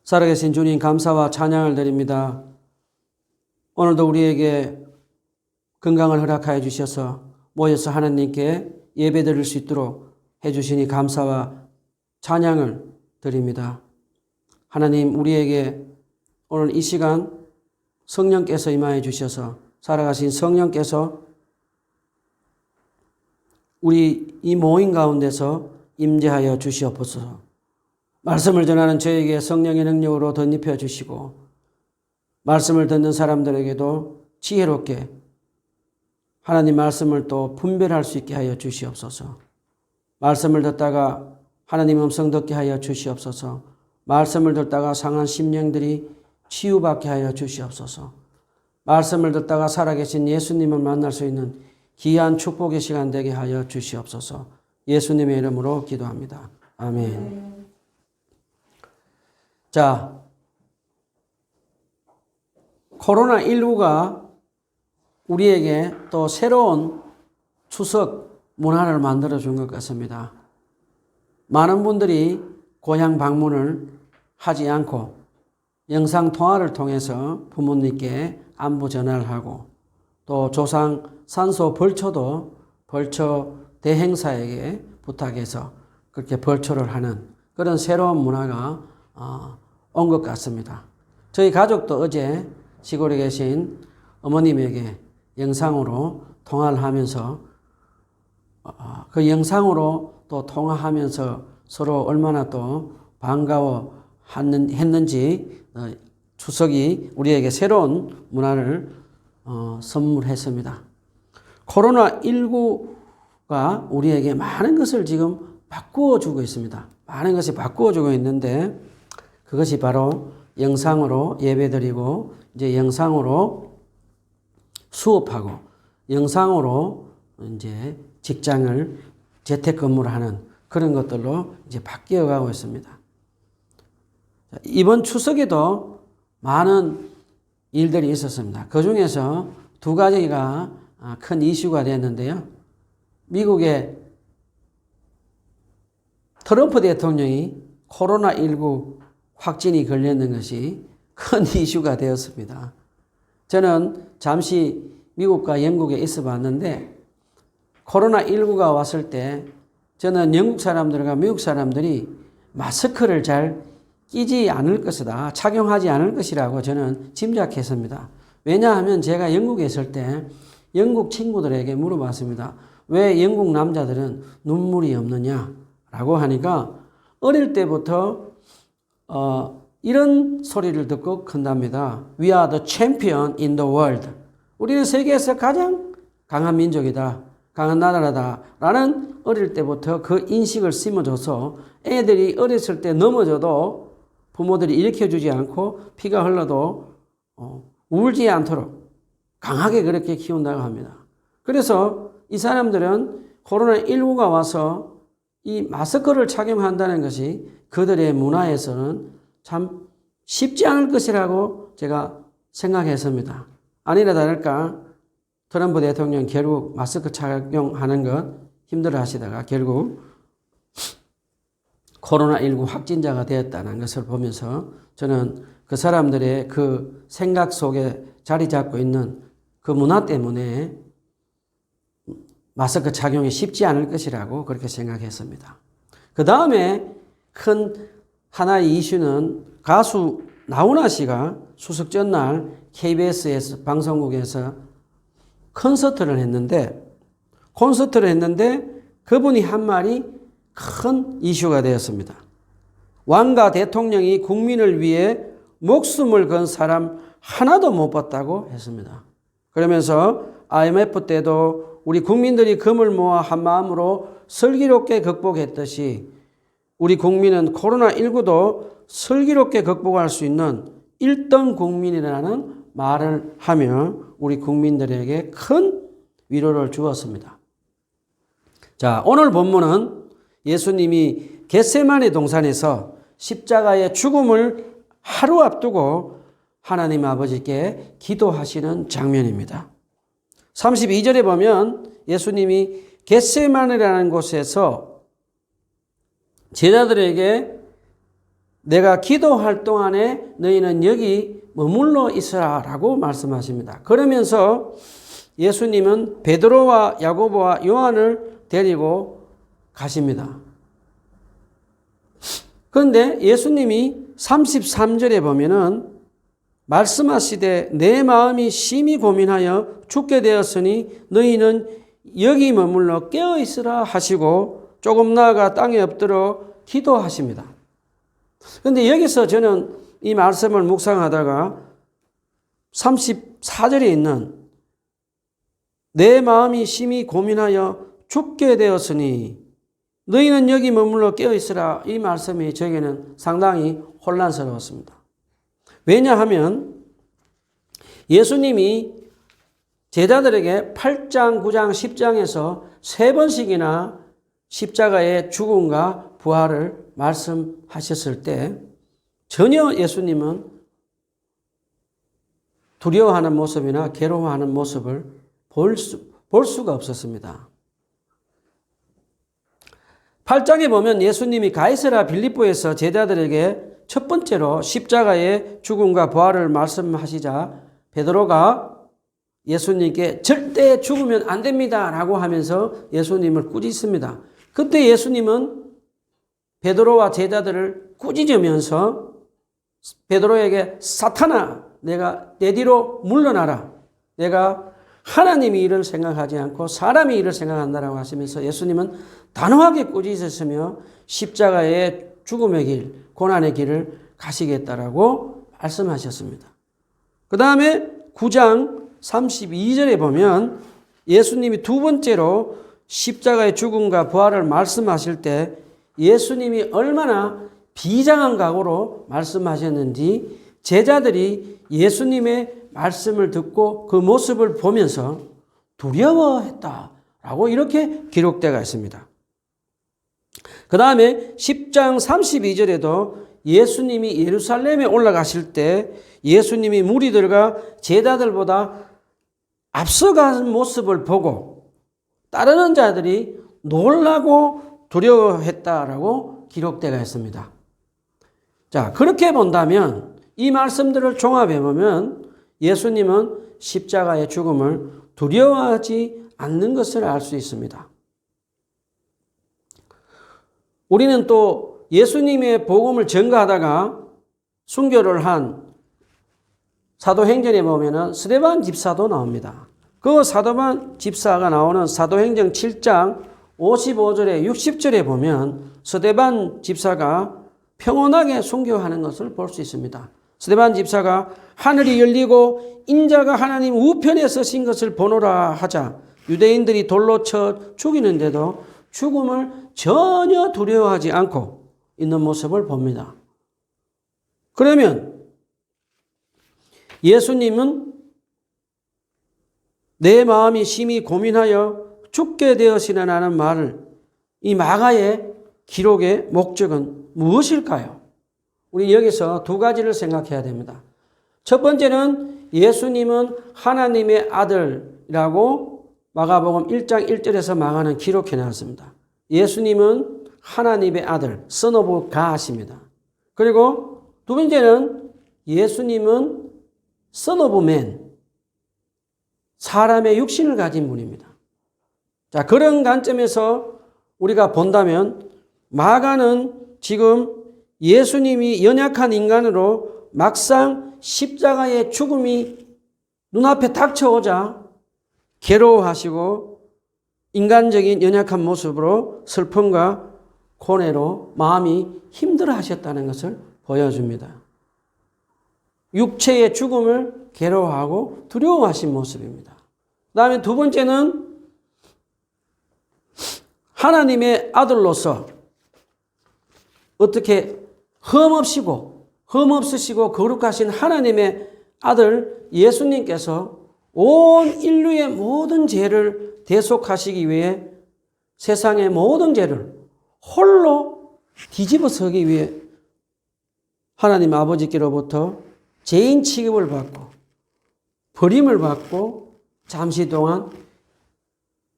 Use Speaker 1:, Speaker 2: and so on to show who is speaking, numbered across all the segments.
Speaker 1: 살아계신 주님 감사와 찬양을 드립니다. 오늘도 우리에게 건강을 허락하여 주셔서 모여서 하나님께 예배드릴 수 있도록 해주시니 감사와 찬양을 드립니다. 하나님, 우리에게 오늘 이 시간 성령께서 임하여 주셔서 살아가신 성령께서 우리 이 모임 가운데서 임재하여 주시옵소서. 말씀을 전하는 저에게 성령의 능력으로 덧입혀 주시고 말씀을 듣는 사람들에게도 지혜롭게 하나님 말씀을 또 분별할 수 있게 하여 주시옵소서. 말씀을 듣다가 하나님 음성 듣게 하여 주시옵소서. 말씀을 듣다가 상한 심령들이 치유받게 하여 주시옵소서. 말씀을 듣다가 살아계신 예수님을 만날 수 있는 귀한 축복의 시간 되게 하여 주시옵소서. 예수님의 이름으로 기도합니다. 아멘. 자, 코로나19가 우리에게 또 새로운 추석 문화를 만들어 준 것 같습니다. 많은 분들이 고향 방문을 하지 않고 영상 통화를 통해서 부모님께 안부 전화를 하고 또 조상 산소 벌초도 벌초 대행사에게 부탁해서 그렇게 벌초를 하는 그런 새로운 문화가 온 것 같습니다. 저희 가족도 어제 시골에 계신 어머님에게 영상으로 통화를 하면서 그 영상으로 또 통화하면서 서로 얼마나 또 반가워했는지 추석이 우리에게 새로운 문화를 선물했습니다. 코로나19가 우리에게 많은 것을 지금 바꾸어주고 있습니다. 많은 것이 바꾸어주고 있는데 그것이 바로 영상으로 예배드리고 이제 영상으로 수업하고 영상으로 이제 직장을 재택근무를 하는 그런 것들로 이제 바뀌어 가고 있습니다. 이번 추석에도 많은 일들이 있었습니다. 그 중에서 두 가지가 큰 이슈가 됐는데요. 미국의 트럼프 대통령이 코로나19 확진이 걸렸는 것이 큰 이슈가 되었습니다. 저는 잠시 미국과 영국에 있어 봤는데 코로나19가 왔을 때 저는 영국 사람들과 미국 사람들이 마스크를 잘 끼지 않을 것이다, 착용하지 않을 것이라고 저는 짐작했습니다. 왜냐하면 제가 영국에 있을 때 영국 친구들에게 물어봤습니다. 왜 영국 남자들은 눈물이 없느냐라고 하니까 어릴 때부터 이런 소리를 듣고 큰답니다. We are the champion in the world. 우리는 세계에서 가장 강한 민족이다. 강한 나라다. 라는 어릴 때부터 그 인식을 심어줘서 애들이 어렸을 때 넘어져도 부모들이 일으켜주지 않고 피가 흘러도 울지 않도록 강하게 그렇게 키운다고 합니다. 그래서 이 사람들은 코로나19가 와서 이 마스크를 착용한다는 것이 그들의 문화에서는 참 쉽지 않을 것이라고 제가 생각했습니다. 아니나 다를까 트럼프 대통령 결국 마스크 착용하는 것 힘들어 하시다가 결국 코로나19 확진자가 되었다는 것을 보면서 저는 그 사람들의 그 생각 속에 자리 잡고 있는 그 문화 때문에 마스크 착용이 쉽지 않을 것이라고 그렇게 생각했습니다. 그 다음에 큰 하나의 이슈는 가수 나훈아 씨가 추석 전날 KBS에서 방송국에서 콘서트를 했는데 그분이 한 말이 큰 이슈가 되었습니다. 왕과 대통령이 국민을 위해 목숨을 건 사람 하나도 못 봤다고 했습니다. 그러면서 IMF 때도 우리 국민들이 금을 모아 한 마음으로 슬기롭게 극복했듯이 우리 국민은 코로나19도 슬기롭게 극복할 수 있는 1등 국민이라는 말을 하며 우리 국민들에게 큰 위로를 주었습니다. 자, 오늘 본문은 예수님이 겟세마네 동산에서 십자가의 죽음을 하루 앞두고 하나님 아버지께 기도하시는 장면입니다. 32절에 보면 예수님이 겟세마네라는 곳에서 제자들에게 내가 기도할 동안에 너희는 여기 머물러 있으라 라고 말씀하십니다. 그러면서 예수님은 베드로와 야고보와 요한을 데리고 가십니다. 그런데 예수님이 33절에 보면은 말씀하시되 내 마음이 심히 고민하여 죽게 되었으니 너희는 여기 머물러 깨어 있으라 하시고 조금 나아가 땅에 엎드려 기도하십니다. 그런데 여기서 저는 이 말씀을 묵상하다가 34절에 있는 내 마음이 심히 고민하여 죽게 되었으니 너희는 여기 머물러 깨어 있으라, 이 말씀이 저에게는 상당히 혼란스러웠습니다. 왜냐하면 예수님이 제자들에게 8장, 9장, 10장에서 3번씩이나 십자가의 죽음과 부활을 말씀하셨을 때 전혀 예수님은 두려워하는 모습이나 괴로워하는 모습을 볼 수가 없었습니다. 8장에 보면 예수님이 가이사랴 빌립보에서 제자들에게 첫 번째로 십자가의 죽음과 부활을 말씀하시자 베드로가 예수님께 절대 죽으면 안 됩니다 라고 하면서 예수님을 꾸짖습니다. 그때 예수님은 베드로와 제자들을 꾸짖으면서 베드로에게 사탄아, 내가 내 뒤로 물러나라. 내가 하나님이 일을 생각하지 않고 사람이 일을 생각한다라고 하시면서 예수님은 단호하게 꾸짖으시며 십자가의 죽음의 길, 고난의 길을 가시겠다라고 말씀하셨습니다. 그 다음에 9장 32절에 보면 예수님이 두 번째로 십자가의 죽음과 부활을 말씀하실 때 예수님이 얼마나 비장한 각오로 말씀하셨는지 제자들이 예수님의 말씀을 듣고 그 모습을 보면서 두려워했다라고 이렇게 기록되어 있습니다. 그 다음에 10장 32절에도 예수님이 예루살렘에 올라가실 때 예수님이 무리들과 제자들보다 앞서가는 모습을 보고 따르는 자들이 놀라고 두려워했다라고 기록되어 있습니다. 자, 그렇게 본다면 이 말씀들을 종합해 보면 예수님은 십자가의 죽음을 두려워하지 않는 것을 알 수 있습니다. 우리는 또 예수님의 복음을 전가하다가 순교를 한 사도행전에 보면은 스데반 집사도 나옵니다. 그 스데반 집사가 나오는 사도행전 7장 55절에 60절에 보면 스데반 집사가 평온하게 순교하는 것을 볼 수 있습니다. 스데반 집사가 하늘이 열리고 인자가 하나님 우편에 서신 것을 보노라 하자 유대인들이 돌로 쳐 죽이는데도 죽음을 전혀 두려워하지 않고 있는 모습을 봅니다. 그러면 예수님은 내 마음이 심히 고민하여 죽게 되었으리라는 말을 이 마가의 기록의 목적은 무엇일까요? 우리 여기서 두 가지를 생각해야 됩니다. 첫 번째는 예수님은 하나님의 아들이라고 마가복음 1장 1절에서 마가는 기록해 놨습니다. 예수님은 하나님의 아들, Son of God입니다. 그리고 두 번째는 예수님은 Son of Man, 사람의 육신을 가진 분입니다. 자, 그런 관점에서 우리가 본다면 마가는 지금 예수님이 연약한 인간으로 막상 십자가의 죽음이 눈앞에 닥쳐오자 괴로워하시고 인간적인 연약한 모습으로 슬픔과 고뇌로 마음이 힘들어하셨다는 것을 보여줍니다. 육체의 죽음을 괴로워하고 두려워하신 모습입니다. 그 다음에 두 번째는 하나님의 아들로서 어떻게 흠없으시고 거룩하신 하나님의 아들 예수님께서 온 인류의 모든 죄를 대속하시기 위해 세상의 모든 죄를 홀로 뒤집어 서기 위해 하나님 아버지께로부터 죄인 취급을 받고 버림을 받고 잠시 동안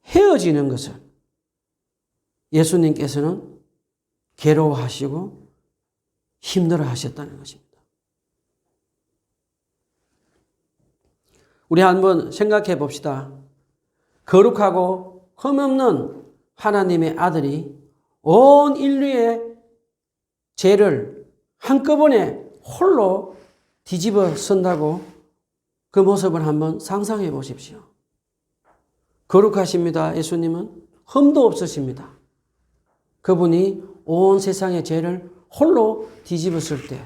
Speaker 1: 헤어지는 것을 예수님께서는 괴로워하시고 힘들어 하셨다는 것입니다. 우리 한번 생각해 봅시다. 거룩하고 흠없는 하나님의 아들이 온 인류의 죄를 한꺼번에 홀로 뒤집어 쓴다고 그 모습을 한번 상상해 보십시오. 거룩하십니다. 예수님은 흠도 없으십니다. 그분이 온 세상의 죄를 홀로 뒤집었을 때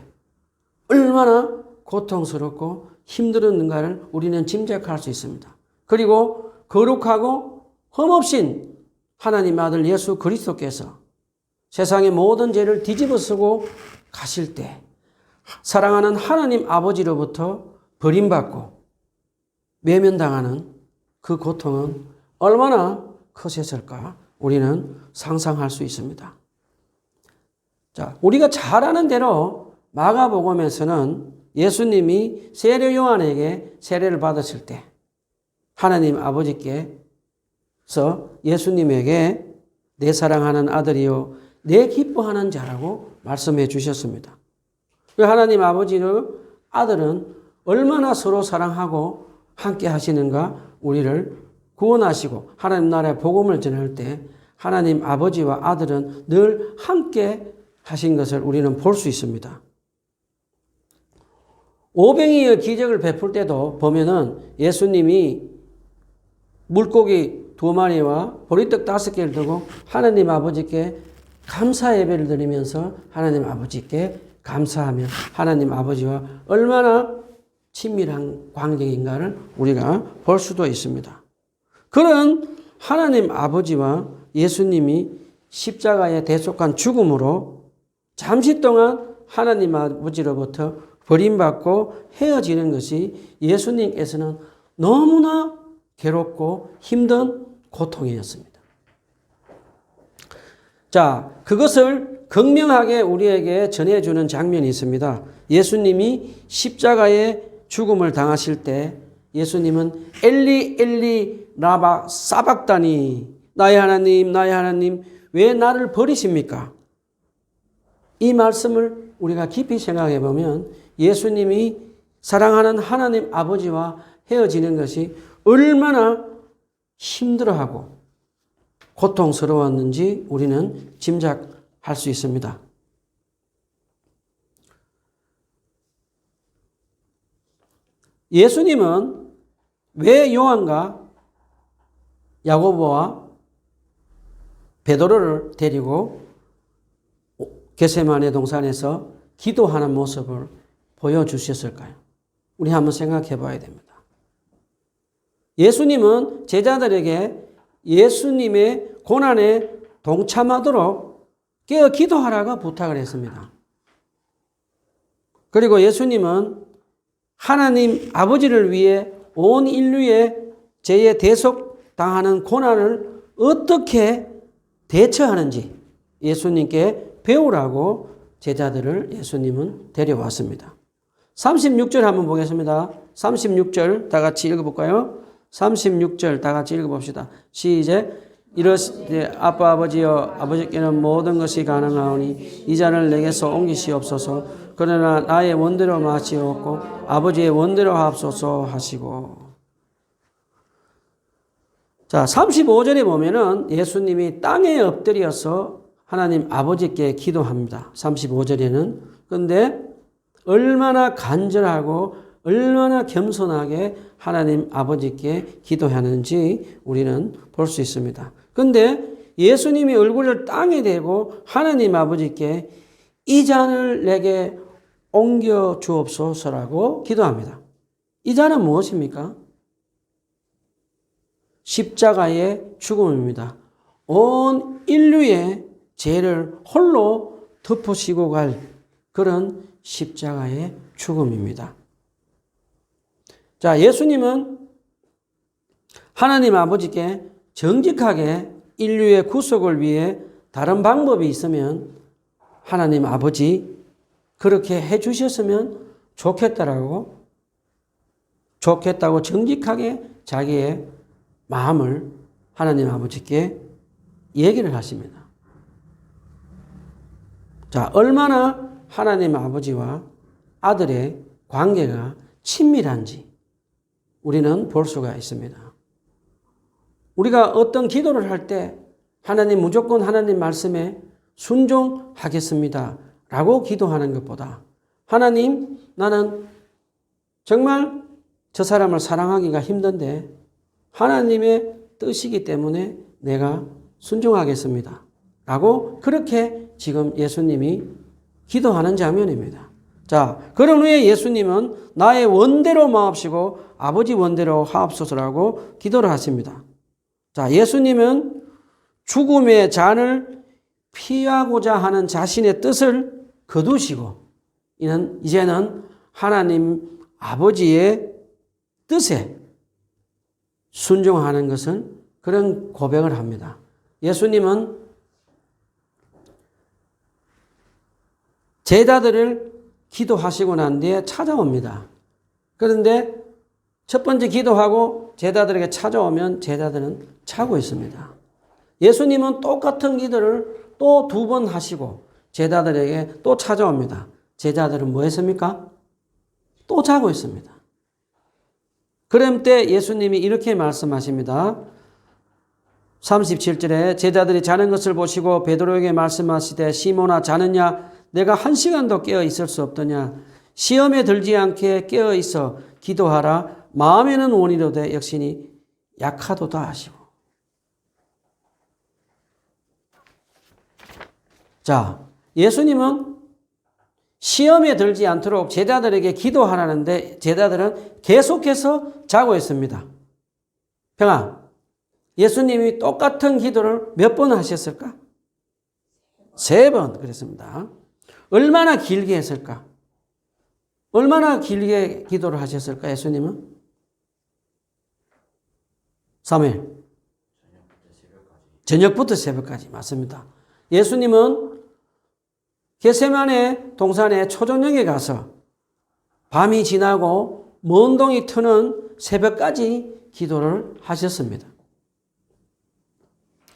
Speaker 1: 얼마나 고통스럽고 힘들었는가를 우리는 짐작할 수 있습니다. 그리고 거룩하고 흠없인 하나님 아들 예수 그리스도께서 세상의 모든 죄를 뒤집어 쓰고 가실 때 사랑하는 하나님 아버지로부터 버림받고 외면당하는 그 고통은 얼마나 크셨을까 우리는 상상할 수 있습니다. 자, 우리가 잘 아는 대로 마가복음에서는 예수님이 세례 요한에게 세례를 받았을 때 하나님 아버지께서 예수님에게 내 사랑하는 아들이요 내 기뻐하는 자라고 말씀해 주셨습니다. 하나님 아버지의 아들은 얼마나 서로 사랑하고 함께 하시는가 우리를 구원하시고 하나님 나라의 복음을 전할 때 하나님 아버지와 아들은 늘 함께 하신 것을 우리는 볼 수 있습니다. 오병이의 기적을 베풀 때도 보면은 예수님이 물고기 2마리와 보리떡 5개를 두고 하나님 아버지께 감사 예배를 드리면서 하나님 아버지께 감사하며 하나님 아버지와 얼마나 친밀한 관계인가를 우리가 볼 수도 있습니다. 그런 하나님 아버지와 예수님이 십자가에 대속한 죽음으로 잠시 동안 하나님 아버지로부터 버림받고 헤어지는 것이 예수님께서는 너무나 괴롭고 힘든 고통이었습니다. 자, 그것을 극명하게 우리에게 전해주는 장면이 있습니다. 예수님이 십자가에 죽음을 당하실 때 예수님은 엘리 엘리 라바 사박다니 나의 하나님 왜 나를 버리십니까? 이 말씀을 우리가 깊이 생각해 보면 예수님이 사랑하는 하나님 아버지와 헤어지는 것이 얼마나 힘들어하고 고통스러웠는지 우리는 짐작할 수 있습니다. 예수님은 왜 요한과 야고보와 베드로를 데리고 겟세마네 동산에서 기도하는 모습을 보여주셨을까요? 우리 한번 생각해 봐야 됩니다. 예수님은 제자들에게 예수님의 고난에 동참하도록 깨어 기도하라고 부탁을 했습니다. 그리고 예수님은 하나님 아버지를 위해 온 인류의 죄에 대속당하는 고난을 어떻게 대처하는지 예수님께 배우라고 제자들을 예수님은 데려왔습니다. 36절 한번 보겠습니다. 36절 다 같이 읽어볼까요? 36절 다 같이 읽어봅시다. 시작. 이르시되 아빠 아버지여 아버지께는 모든 것이 가능하오니 이 잔을 내게서 옮기시옵소서. 그러나 나의 원대로 마시옵고 아버지의 원대로 하옵소서 하시고. 자, 35절에 보면은 예수님이 땅에 엎드려서 하나님 아버지께 기도합니다. 35절에는. 그런데 얼마나 간절하고 얼마나 겸손하게 하나님 아버지께 기도하는지 우리는 볼 수 있습니다. 그런데 예수님이 얼굴을 땅에 대고 하나님 아버지께 이 잔을 내게 옮겨 주옵소서라고 기도합니다. 이 잔은 무엇입니까? 십자가의 죽음입니다. 온 인류의 죄를 홀로 덮으시고 갈 그런 십자가의 죽음입니다. 자, 예수님은 하나님 아버지께 정직하게 인류의 구속을 위해 다른 방법이 있으면 하나님 아버지 그렇게 해 주셨으면 좋겠다고 정직하게 자기의 마음을 하나님 아버지께 얘기를 하십니다. 자, 얼마나 하나님 아버지와 아들의 관계가 친밀한지 우리는 볼 수가 있습니다. 우리가 어떤 기도를 할 때 하나님 무조건 하나님 말씀에 순종하겠습니다 라고 기도하는 것보다 하나님 나는 정말 저 사람을 사랑하기가 힘든데 하나님의 뜻이기 때문에 내가 순종하겠습니다 라고 그렇게 지금 예수님이 기도하는 장면입니다. 자, 그런 후에 예수님은 나의 원대로 마옵시고 아버지 원대로 하옵소서라고 기도를 하십니다. 자, 예수님은 죽음의 잔을 피하고자 하는 자신의 뜻을 거두시고 이제는 하나님 아버지의 뜻에 순종하는 것은 그런 고백을 합니다. 예수님은 제자들을 기도하시고 난 뒤에 찾아옵니다. 그런데 첫 번째 기도하고 제자들에게 찾아오면 제자들은 자고 있습니다. 예수님은 똑같은 기도를 또 2번 하시고 제자들에게 또 찾아옵니다. 제자들은 뭐 했습니까? 또 자고 있습니다. 그럴 때 예수님이 이렇게 말씀하십니다. 37절에 제자들이 자는 것을 보시고 베드로에게 말씀하시되 시몬아 자느냐 내가 1시간도 깨어 있을 수 없더냐 시험에 들지 않게 깨어 있어 기도하라 마음에는 원이로되 역시니 약하도다 하시고. 자, 예수님은 시험에 들지 않도록 제자들에게 기도하라는데 제자들은 계속해서 자고 있습니다. 평아, 예수님이 똑같은 기도를 몇 번 하셨을까? 3번 그랬습니다. 얼마나 길게 했을까? 얼마나 길게 기도를 하셨을까? 예수님은? 3일. 저녁부터 새벽까지. 맞습니다. 예수님은 겟세마네 동산에 초저녁에 가서 밤이 지나고 먼 동이 트는 새벽까지 기도를 하셨습니다.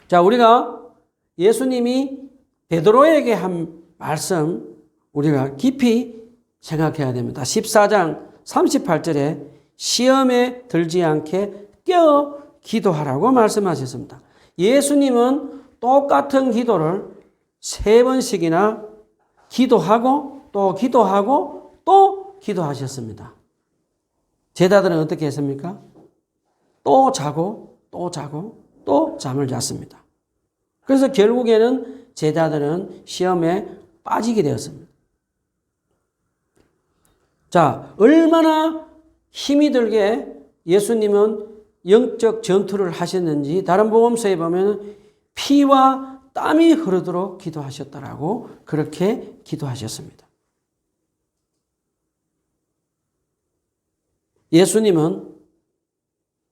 Speaker 1: 자, 우리가 예수님이 베드로에게 한 말씀 우리가 깊이 생각해야 됩니다. 14장 38절에 시험에 들지 않게 깨어 기도하라고 말씀하셨습니다. 예수님은 똑같은 기도를 3번씩이나 기도하고 또 기도하고 또 기도하셨습니다. 제자들은 어떻게 했습니까? 또 자고 또 자고 또 잠을 잤습니다. 그래서 결국에는 제자들은 시험에 빠지게 되었습니다. 자, 얼마나 힘이 들게 예수님은 영적 전투를 하셨는지 다른 복음서에 보면 피와 땀이 흐르도록 기도하셨다라고 그렇게 기도하셨습니다. 예수님은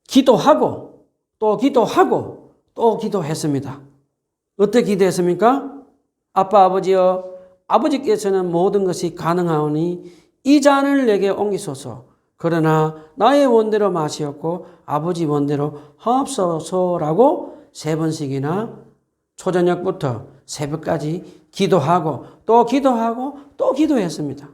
Speaker 1: 기도하고 또 기도하고 또 기도했습니다. 어떻게 기도했습니까? 아빠 아버지여 아버지께서는 모든 것이 가능하오니 이 잔을 내게 옮기소서. 그러나 나의 원대로 마시었고 아버지 원대로 하옵소서라고 3번씩이나 초저녁부터 새벽까지 기도하고 또 기도하고 또 기도했습니다.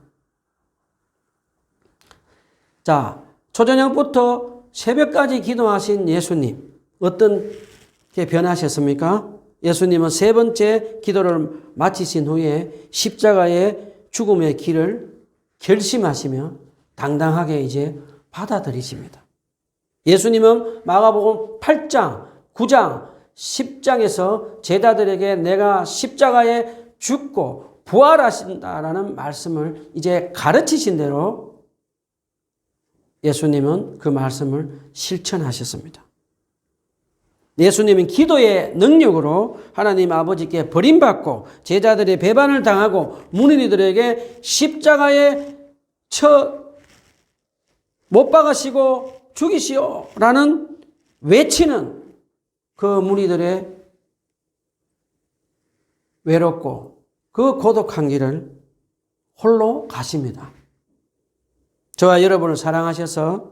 Speaker 1: 자, 초저녁부터 새벽까지 기도하신 예수님 어떻게 변하셨습니까? 예수님은 3번째 기도를 마치신 후에 십자가의 죽음의 길을 결심하시며 당당하게 이제 받아들이십니다. 예수님은 마가복음 8장, 9장, 10장에서 제자들에게 내가 십자가에 죽고 부활하신다라는 말씀을 이제 가르치신 대로 예수님은 그 말씀을 실천하셨습니다. 예수님은 기도의 능력으로 하나님 아버지께 버림받고 제자들의 배반을 당하고 문의들에게 십자가에 못 박으시고 죽이시오라는 외치는 그 무리들의 외롭고 그 고독한 길을 홀로 가십니다. 저와 여러분을 사랑하셔서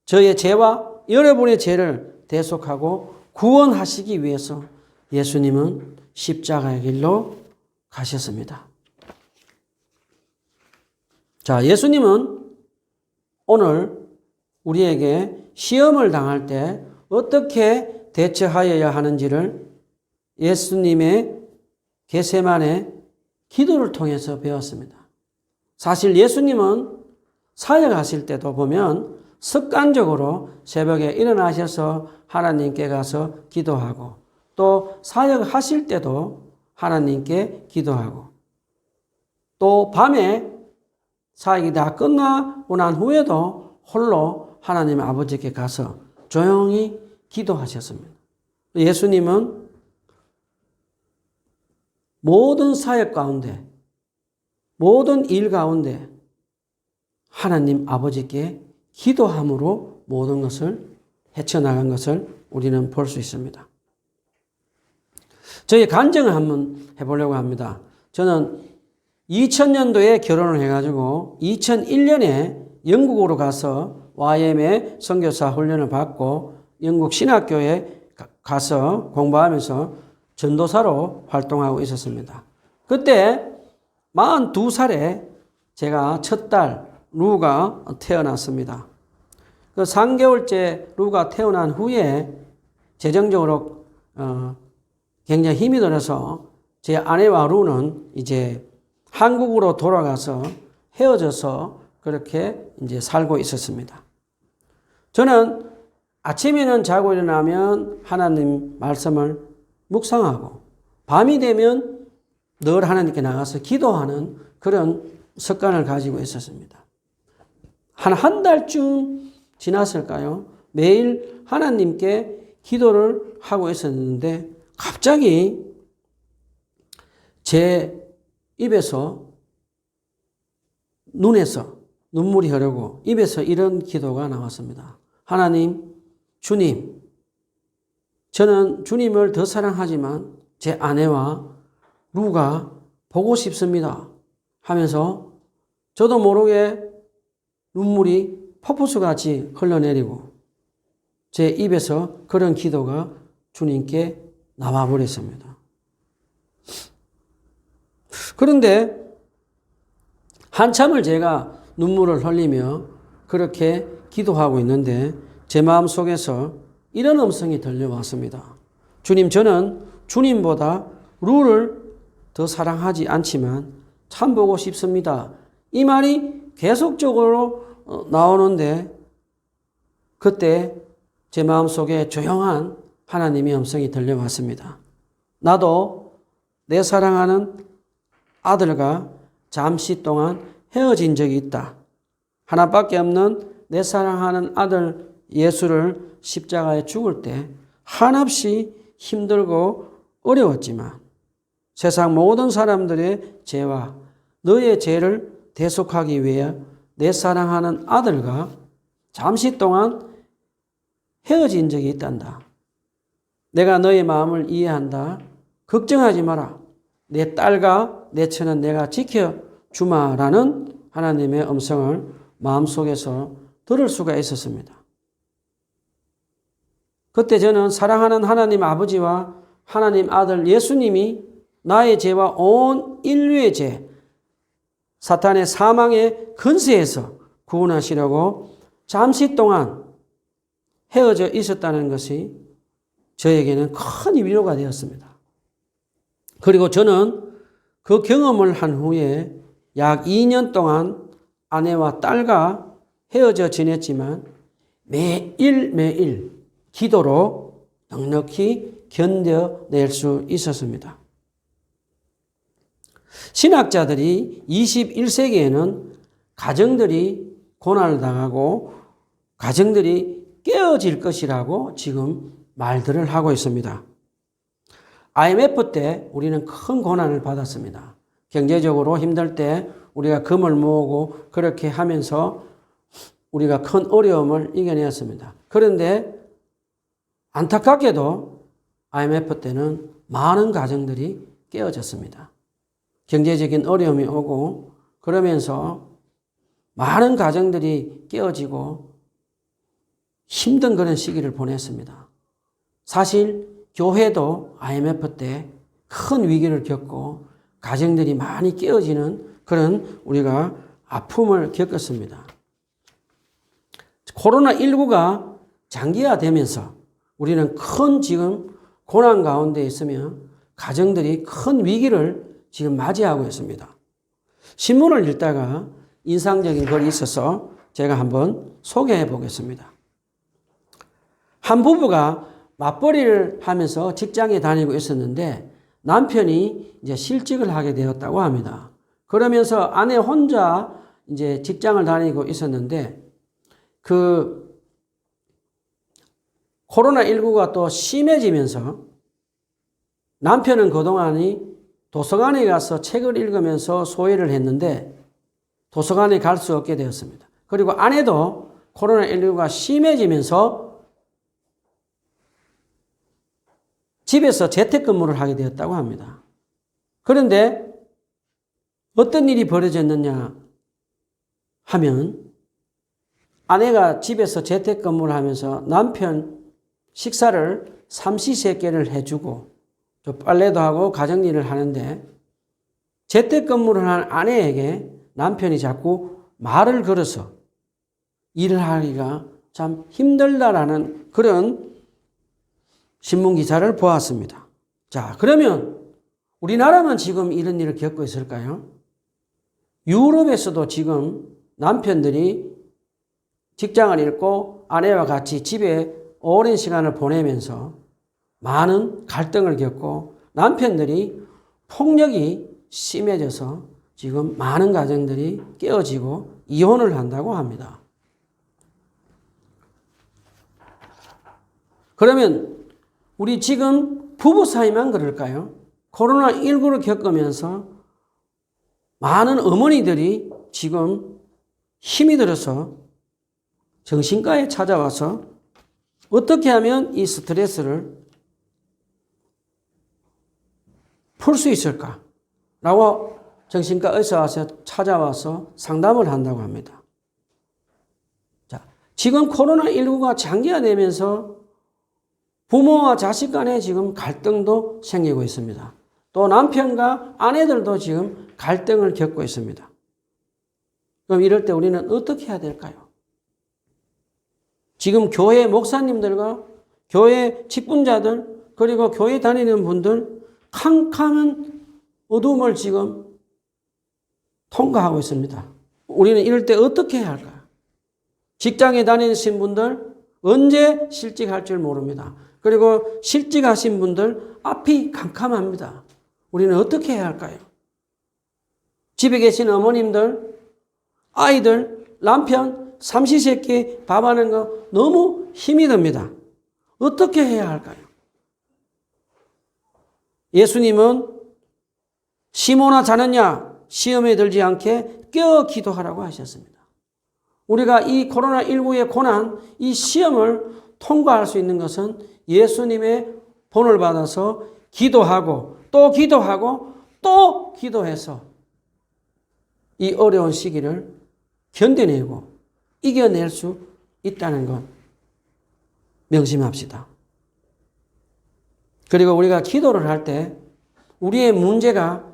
Speaker 1: 저의 죄와 여러분의 죄를 대속하고 구원하시기 위해서 예수님은 십자가의 길로 가셨습니다. 자, 예수님은 오늘 우리에게 시험을 당할 때 어떻게 대처하여야 하는지를 예수님의 겟세마네 기도를 통해서 배웠습니다. 사실 예수님은 사역하실 때도 보면 습관적으로 새벽에 일어나셔서 하나님께 가서 기도하고 또 사역하실 때도 하나님께 기도하고 또 밤에 사역이 다 끝나고 난 후에도 홀로 하나님 아버지께 가서 조용히 기도하셨습니다. 예수님은 모든 사역 가운데 모든 일 가운데 하나님 아버지께 기도함으로 모든 것을 헤쳐나간 것을 우리는 볼 수 있습니다. 저희 간증을 한번 해보려고 합니다. 저는 2000년도에 결혼을 해가지고 2001년에 영국으로 가서 YM의 선교사 훈련을 받고 영국 신학교에 가서 공부하면서 전도사로 활동하고 있었습니다. 그때 42살에 제가 첫 딸 루가 태어났습니다. 그 3개월째 루가 태어난 후에 재정적으로 굉장히 힘이 들어서 제 아내와 루는 이제 한국으로 돌아가서 헤어져서 그렇게 이제 살고 있었습니다. 저는 아침에는 자고 일어나면 하나님 말씀을 묵상하고 밤이 되면 늘 하나님께 나가서 기도하는 그런 습관을 가지고 있었습니다. 한 달쯤 지났을까요? 매일 하나님께 기도를 하고 있었는데 갑자기 제 입에서 눈에서 눈물이 흐르고 입에서 이런 기도가 나왔습니다. 하나님, 주님, 저는 주님을 더 사랑하지만 제 아내와 루가 보고 싶습니다 하면서 저도 모르게 눈물이 폭포수같이 흘러내리고 제 입에서 그런 기도가 주님께 나와버렸습니다. 그런데 한참을 제가 눈물을 흘리며 그렇게 기도하고 있는데 제 마음속에서 이런 음성이 들려왔습니다. 주님, 저는 주님보다 루를 더 사랑하지 않지만 참 보고 싶습니다. 이 말이 계속적으로 나오는데 그때 제 마음속에 조용한 하나님의 음성이 들려왔습니다. 나도 내 사랑하는 아들과 잠시 동안 헤어진 적이 있다. 하나밖에 없는 내 사랑하는 아들 예수를 십자가에 죽을 때 한없이 힘들고 어려웠지만 세상 모든 사람들의 죄와 너의 죄를 대속하기 위해 내 사랑하는 아들과 잠시 동안 헤어진 적이 있단다. 내가 너의 마음을 이해한다. 걱정하지 마라. 내 딸과 내 처는 내가 지켜주마라는 하나님의 음성을 마음속에서 들을 수가 있었습니다. 그때 저는 사랑하는 하나님 아버지와 하나님 아들 예수님이 나의 죄와 온 인류의 죄, 사탄의 사망의 근세에서 구원하시려고 잠시 동안 헤어져 있었다는 것이 저에게는 큰 위로가 되었습니다. 그리고 저는 그 경험을 한 후에 약 2년 동안 아내와 딸과 헤어져 지냈지만 매일 기도로 넉넉히 견뎌낼 수 있었습니다. 신학자들이 21세기에는 가정들이 고난을 당하고 가정들이 깨어질 것이라고 지금 말들을 하고 있습니다. IMF 때 우리는 큰 고난을 받았습니다. 경제적으로 힘들 때 우리가 금을 모으고 그렇게 하면서 우리가 큰 어려움을 이겨냈습니다. 그런데 안타깝게도 IMF 때는 많은 가정들이 깨어졌습니다. 경제적인 어려움이 오고 그러면서 많은 가정들이 깨어지고 힘든 그런 시기를 보냈습니다. 사실 교회도 IMF 때 큰 위기를 겪고 가정들이 많이 깨어지는 그런 우리가 아픔을 겪었습니다. 코로나19가 장기화되면서 우리는 큰 지금 고난 가운데 있으며 가정들이 큰 위기를 지금 맞이하고 있습니다. 신문을 읽다가 인상적인 글이 있어서 제가 한번 소개해 보겠습니다. 한 부부가 맞벌이를 하면서 직장에 다니고 있었는데 남편이 이제 실직을 하게 되었다고 합니다. 그러면서 아내 혼자 이제 직장을 다니고 있었는데 그 코로나19가 또 심해지면서 남편은 그동안이 도서관에 가서 책을 읽으면서 소외를 했는데 도서관에 갈 수 없게 되었습니다. 그리고 아내도 코로나19가 심해지면서 집에서 재택근무를 하게 되었다고 합니다. 그런데 어떤 일이 벌어졌느냐 하면 아내가 집에서 재택근무를 하면서 남편 식사를 삼시세끼를 해주고 또 빨래도 하고 가정일을 하는데 재택근무를 한 아내에게 남편이 자꾸 말을 걸어서 일을 하기가 참 힘들다라는 그런 신문기사를 보았습니다. 자, 그러면 우리나라만 지금 이런 일을 겪고 있을까요? 유럽에서도 지금 남편들이 직장을 잃고 아내와 같이 집에 오랜 시간을 보내면서 많은 갈등을 겪고 남편들이 폭력이 심해져서 지금 많은 가정들이 깨어지고 이혼을 한다고 합니다. 그러면 우리 지금 부부 사이만 그럴까요? 코로나19를 겪으면서 많은 어머니들이 지금 힘이 들어서 정신과에 찾아와서 어떻게 하면 이 스트레스를 풀 수 있을까라고 정신과 의사가 찾아와서 상담을 한다고 합니다. 자, 지금 코로나19가 장기화되면서 부모와 자식 간에 지금 갈등도 생기고 있습니다. 또 남편과 아내들도 지금 갈등을 겪고 있습니다. 그럼 이럴 때 우리는 어떻게 해야 될까요? 지금 교회 목사님들과 교회 직분자들 그리고 교회 다니는 분들 캄캄한 어둠을 지금 통과하고 있습니다. 우리는 이럴 때 어떻게 해야 할까요? 직장에 다니신 분들 언제 실직할 줄 모릅니다. 그리고 실직하신 분들 앞이 캄캄합니다. 우리는 어떻게 해야 할까요? 집에 계신 어머님들, 아이들, 남편, 삼시세끼 밥하는 거 너무 힘이 듭니다. 어떻게 해야 할까요? 예수님은 시몬아 자느냐 시험에 들지 않게 깨어 기도하라고 하셨습니다. 우리가 이 코로나19의 고난, 이 시험을 통과할 수 있는 것은 예수님의 본을 받아서 기도하고 또 기도하고 또 기도해서 이 어려운 시기를 견뎌내고 이겨낼 수 있다는 것 명심합시다. 그리고 우리가 기도를 할 때 우리의 문제가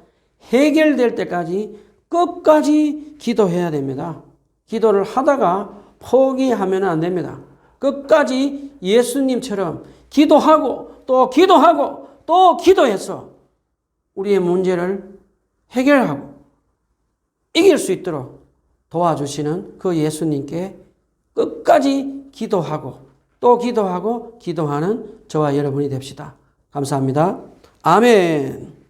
Speaker 1: 해결될 때까지 끝까지 기도해야 됩니다. 기도를 하다가 포기하면 안 됩니다. 끝까지 예수님처럼 기도하고 또 기도하고 또 기도해서 우리의 문제를 해결하고 이길 수 있도록 도와주시는 그 예수님께 끝까지 기도하고 또 기도하고 기도하는 저와 여러분이 됩시다. 감사합니다. 아멘.